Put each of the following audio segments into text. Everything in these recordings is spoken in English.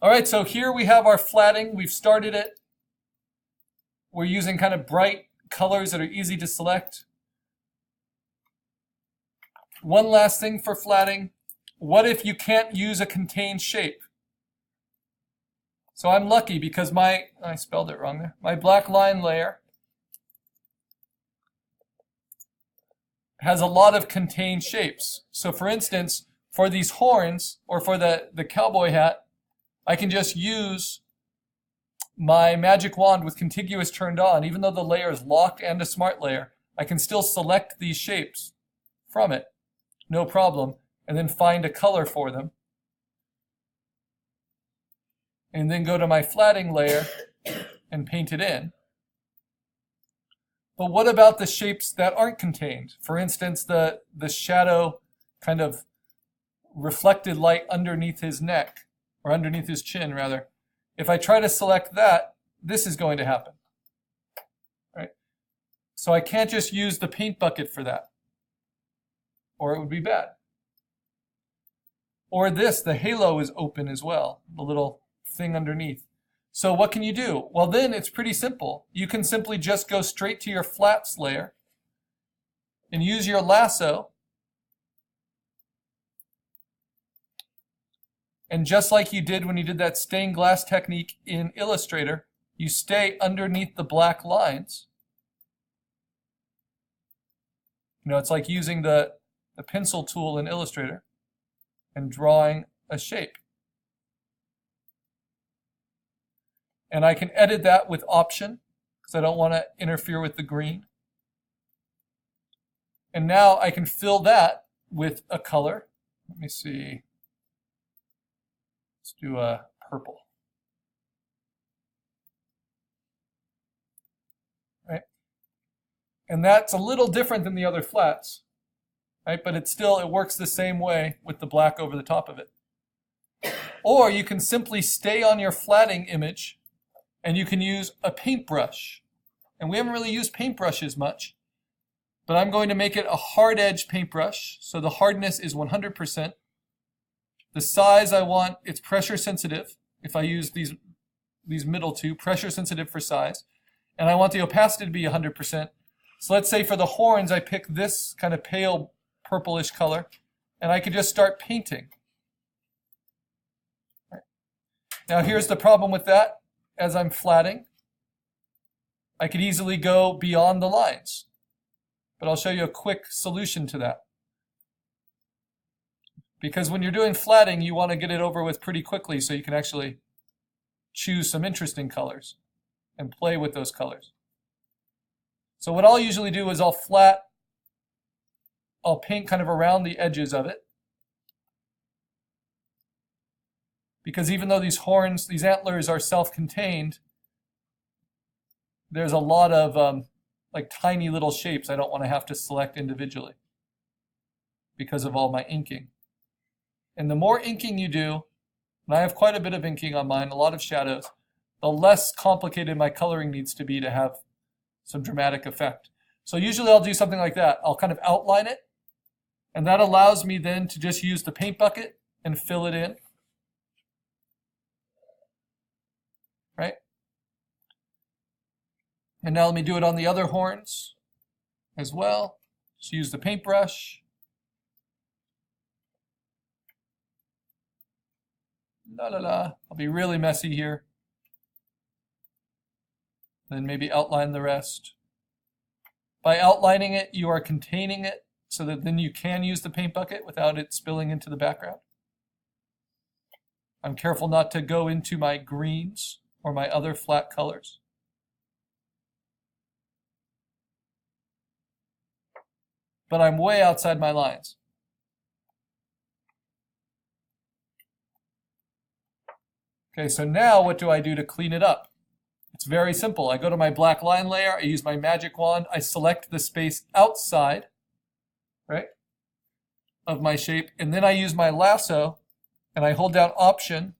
All right, so here we have our flatting. We've started it. We're using kind of bright colors that are easy to select. One last thing for flatting. What if you can't use a contained shape? So I'm lucky because I spelled it wrong there. My black line layer has a lot of contained shapes. So for instance, for these horns or for the cowboy hat, I can just use my magic wand with contiguous turned on. Even though the layer is locked and a smart layer, I can still select these shapes from it, no problem, and then find a color for them. And then go to my flatting layer and paint it in. But what about the shapes that aren't contained? For instance, the shadow kind of reflected light underneath his neck, or underneath his chin rather. If I try to select that, this is going to happen. Right? So I can't just use the paint bucket for that, or it would be bad. Or this, the halo is open as well, the little thing underneath. So what can you do? Well, then it's pretty simple. You can simply just go straight to your flats layer and use your lasso. And just like you did when you did that stained glass technique in Illustrator, you stay underneath the black lines. You know, it's like using the pencil tool in Illustrator and drawing a shape. And I can edit that with Option because I don't want to interfere with the green. And now I can fill that with a color. Let me see. Let's do a purple. Right? And that's a little different than the other flats, right? But it works the same way with the black over the top of it. Or you can simply stay on your flatting image and you can use a paintbrush. And we haven't really used paintbrushes much, but I'm going to make it a hard edge paintbrush. So the hardness is 100%. The size I want, it's pressure sensitive. If I use these middle two, pressure sensitive for size. And I want the opacity to be 100%. So let's say for the horns, I pick this kind of pale purplish color, and I could just start painting. Right. Now here's the problem with that. As I'm flatting, I could easily go beyond the lines. But I'll show you a quick solution to that. Because when you're doing flatting, you want to get it over with pretty quickly so you can actually choose some interesting colors and play with those colors. So what I'll usually do is I'll paint kind of around the edges of it. Because even though these horns, these antlers are self-contained, there's a lot of like tiny little shapes I don't want to have to select individually because of all my inking. And the more inking you do, and I have quite a bit of inking on mine, a lot of shadows, the less complicated my coloring needs to be to have some dramatic effect. So usually I'll do something like that. I'll kind of outline it, and that allows me then to just use the paint bucket and fill it in. Right? And now let me do it on the other horns as well. Just use the paintbrush. I'll be really messy here. Then maybe outline the rest. By outlining it, you are containing it so that then you can use the paint bucket without it spilling into the background. I'm careful not to go into my greens or my other flat colors. But I'm way outside my lines. Okay, so now what do I do to clean it up? It's very simple. I go to my black line layer, I use my magic wand, I select the space outside, right, of my shape, and then I use my lasso and I hold down Option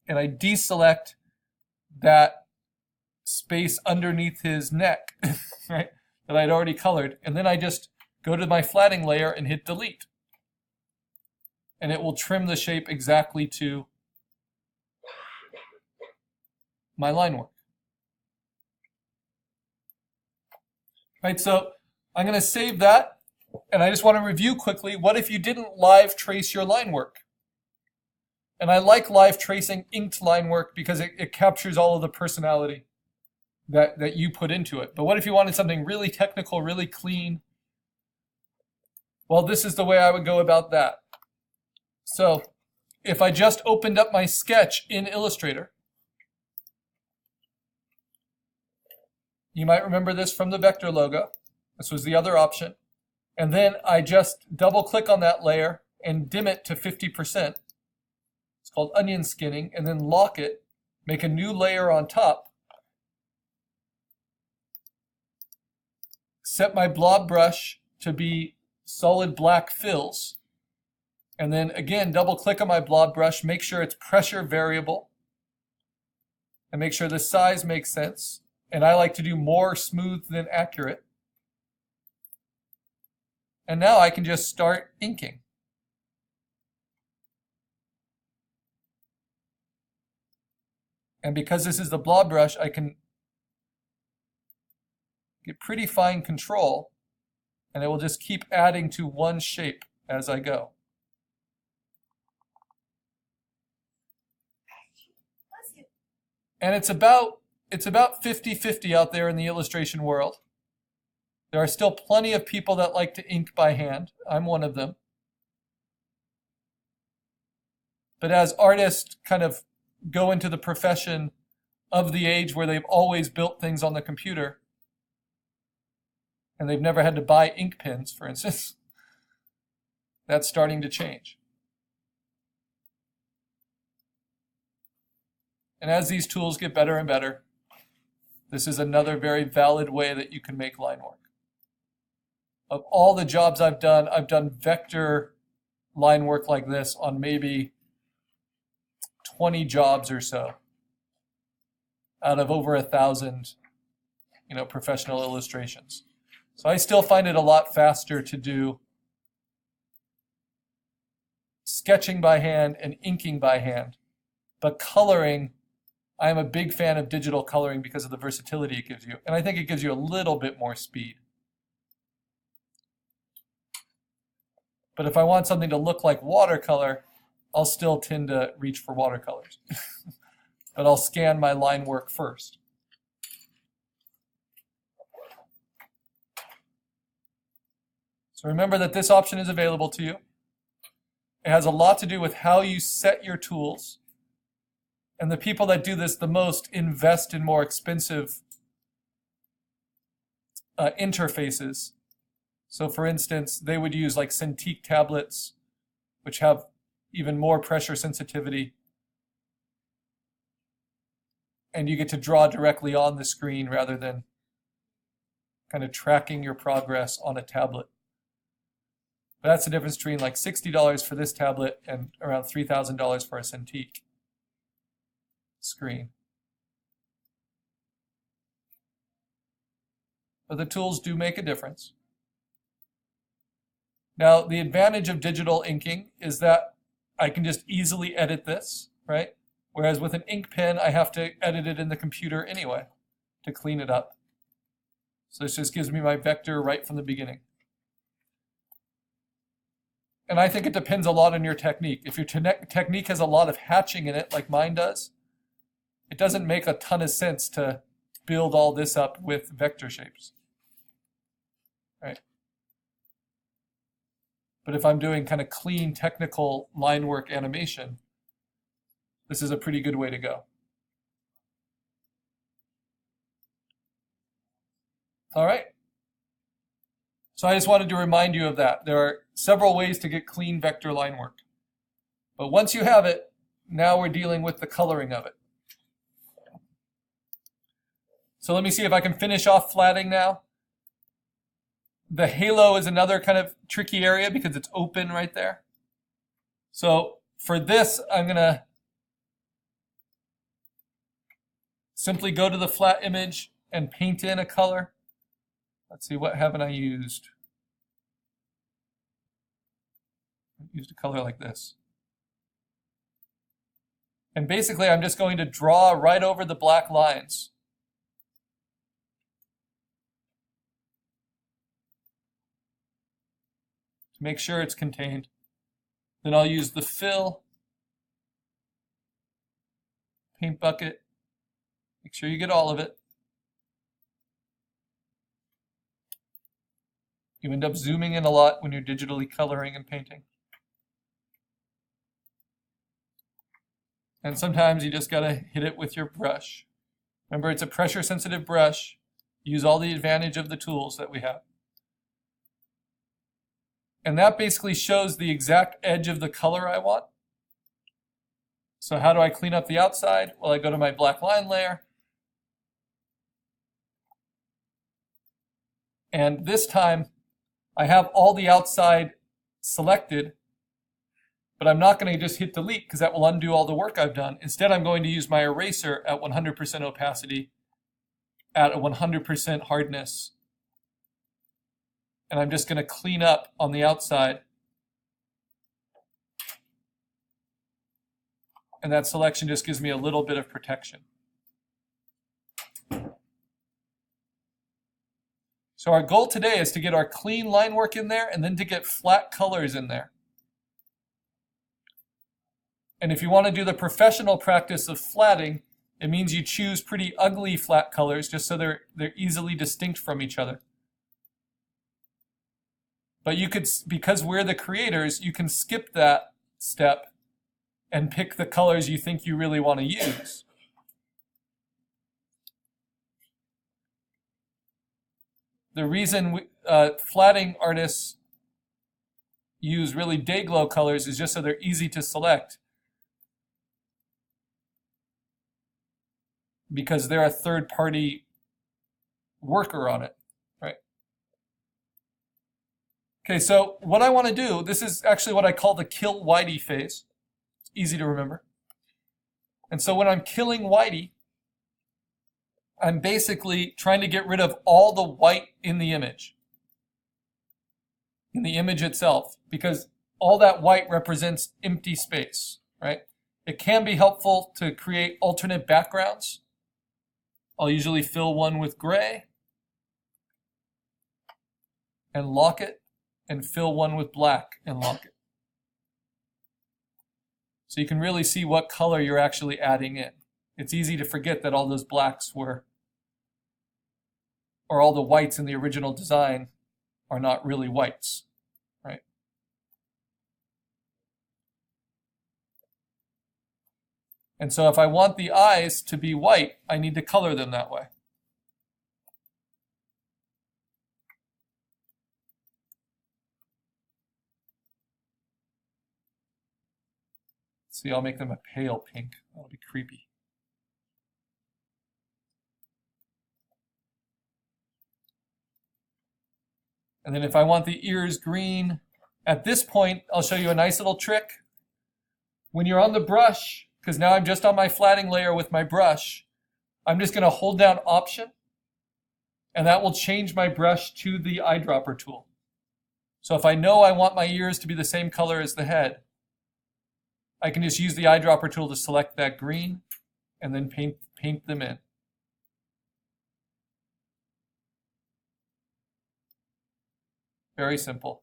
and I deselect that space underneath his neck, right, that I'd already colored, and then I just go to my flatting layer and hit delete. And it will trim the shape exactly to my line work. Right, so I'm going to save that, and I just want to review quickly, what if you didn't live trace your line work? And I like live tracing inked line work because it captures all of the personality that you put into it. But what if you wanted something really technical, really clean? Well, this is the way I would go about that. So if I just opened up my sketch in Illustrator, you might remember this from the vector logo. This was the other option. And then I just double click on that layer and dim it to 50%. It's called onion skinning, and then lock it, make a new layer on top, set my blob brush to be solid black fills, and then again double click on my blob brush, make sure it's pressure variable, and make sure the size makes sense. And I like to do more smooth than accurate. And now I can just start inking. And because this is the blob brush, I can get pretty fine control, and it will just keep adding to one shape as I go. And it's about 50-50 out there in the illustration world. There are still plenty of people that like to ink by hand. I'm one of them. But as artists kind of go into the profession of the age where they've always built things on the computer, and they've never had to buy ink pens, for instance, that's starting to change. And as these tools get better and better, this is another very valid way that you can make line work. Of all the jobs I've done vector line work like this on maybe 20 jobs or so out of over 1,000, professional illustrations. So I still find it a lot faster to do sketching by hand and inking by hand. But coloring, I am a big fan of digital coloring because of the versatility it gives you. And I think it gives you a little bit more speed. But if I want something to look like watercolor, I'll still tend to reach for watercolors. But I'll scan my line work first. So remember that this option is available to you. It has a lot to do with how you set your tools. And the people that do this the most invest in more expensive interfaces. So for instance, they would use like Cintiq tablets, which have even more pressure sensitivity. And you get to draw directly on the screen rather than kind of tracking your progress on a tablet. But that's the difference between like $60 for this tablet and around $3,000 for a Cintiq screen. But the tools do make a difference. Now, the advantage of digital inking is that I can just easily edit this, right? Whereas with an ink pen, I have to edit it in the computer anyway to clean it up. So this just gives me my vector right from the beginning. And I think it depends a lot on your technique. If your technique has a lot of hatching in it, like mine does, it doesn't make a ton of sense to build all this up with vector shapes, right? But if I'm doing kind of clean, technical line work animation, this is a pretty good way to go. All right. So I just wanted to remind you of that. There are several ways to get clean vector line work. But once you have it, now we're dealing with the coloring of it. So let me see if I can finish off flatting now. The halo is another kind of tricky area because it's open right there. So for this, I'm going to simply go to the flat image and paint in a color. Let's see, what haven't I used? I used a color like this. And basically, I'm just going to draw right over the black lines. To make sure it's contained. Then I'll use the fill paint bucket. Make sure you get all of it. You end up zooming in a lot when you're digitally coloring and painting. And sometimes you just gotta hit it with your brush. Remember, it's a pressure sensitive brush. Use all the advantage of the tools that we have. And that basically shows the exact edge of the color I want. So how do I clean up the outside? Well, I go to my black line layer. And this time, I have all the outside selected, but I'm not going to just hit delete because that will undo all the work I've done. Instead, I'm going to use my eraser at 100% opacity at a 100% hardness. And I'm just going to clean up on the outside. And that selection just gives me a little bit of protection. So our goal today is to get our clean line work in there and then to get flat colors in there. And if you want to do the professional practice of flatting, it means you choose pretty ugly flat colors just so they're easily distinct from each other. But you could, because we're the creators, you can skip that step and pick the colors you think you really want to use. The reason flatting artists use really day glow colors is just so they're easy to select, because they're a third-party worker on it, right? Okay, so what I want to do, this is actually what I call the kill whitey phase. It's easy to remember. And so when I'm killing whitey, I'm basically trying to get rid of all the white in the image itself, because all that white represents empty space, right? It can be helpful to create alternate backgrounds. I'll usually fill one with gray and lock it, and fill one with black and lock it. So you can really see what color you're actually adding in. It's easy to forget that all those blacks were, or all the whites in the original design are not really whites, right? And so if I want the eyes to be white, I need to color them that way. See, I'll make them a pale pink. That'll be creepy. And then if I want the ears green, at this point, I'll show you a nice little trick. When you're on the brush, because now I'm just on my flatting layer with my brush, I'm just going to hold down Option, and that will change my brush to the eyedropper tool. So if I know I want my ears to be the same color as the head, I can just use the eyedropper tool to select that green and then paint them in. Very simple.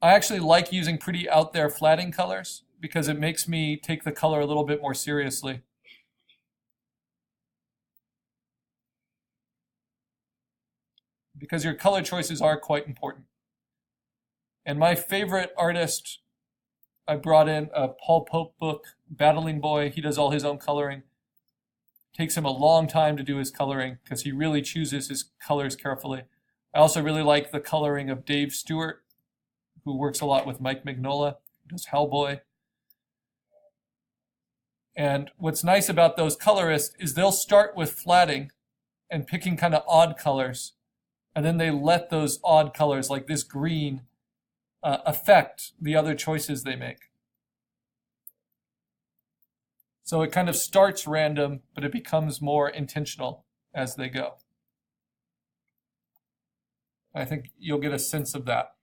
I actually like using pretty out there flatting colors because it makes me take the color a little bit more seriously. Because your color choices are quite important. And my favorite artist, I brought in a Paul Pope book, Battling Boy. He does all his own coloring. Takes him a long time to do his coloring because he really chooses his colors carefully. I also really like the coloring of Dave Stewart, who works a lot with Mike Mignola, who does Hellboy. And what's nice about those colorists is they'll start with flatting and picking kind of odd colors, and then they let those odd colors, like this green, affect the other choices they make. So it kind of starts random, but it becomes more intentional as they go. I think you'll get a sense of that.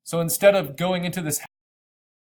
So instead of going into this